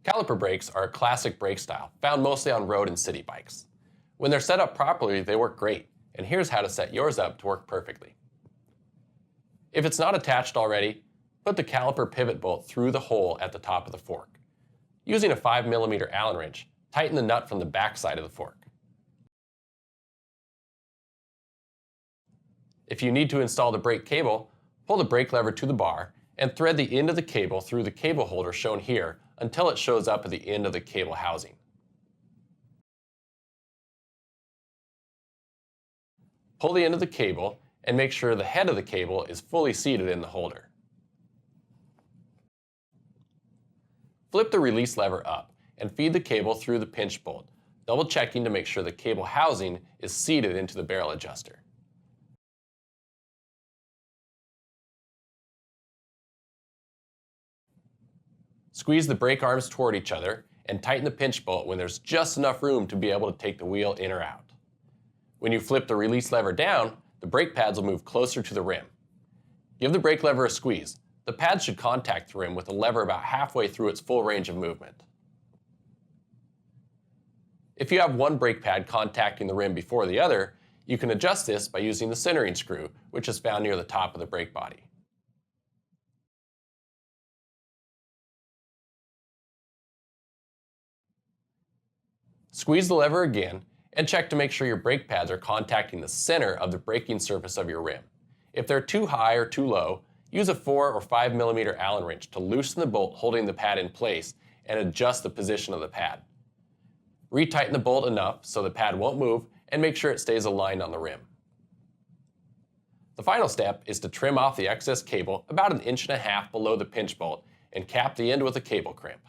Caliper brakes are a classic brake style found mostly on road and city bikes. When they're set up properly, they work great, and here's how to set yours up to work perfectly. If it's not attached already, put the caliper pivot bolt through the hole at the top of the fork. Using a 5mm Allen wrench, tighten the nut from the back side of the fork. If you need to install the brake cable, pull the brake lever to the bar and thread the end of the cable through the cable holder shown here until it shows up at the end of the cable housing. Pull the end of the cable and make sure the head of the cable is fully seated in the holder. Flip the release lever up and feed the cable through the pinch bolt, double checking to make sure the cable housing is seated into the barrel adjuster. Squeeze the brake arms toward each other and tighten the pinch bolt when there's just enough room to be able to take the wheel in or out. When you flip the release lever down, the brake pads will move closer to the rim. Give the brake lever a squeeze. The pads should contact the rim with the lever about halfway through its full range of movement. If you have one brake pad contacting the rim before the other, you can adjust this by using the centering screw, which is found near the top of the brake body. Squeeze the lever again and check to make sure your brake pads are contacting the center of the braking surface of your rim. If they're too high or too low, use a 4 or 5mm Allen wrench to loosen the bolt holding the pad in place and adjust the position of the pad. Retighten the bolt enough so the pad won't move and make sure it stays aligned on the rim. The final step is to trim off the excess cable about 1.5 inches below the pinch bolt and cap the end with a cable crimp.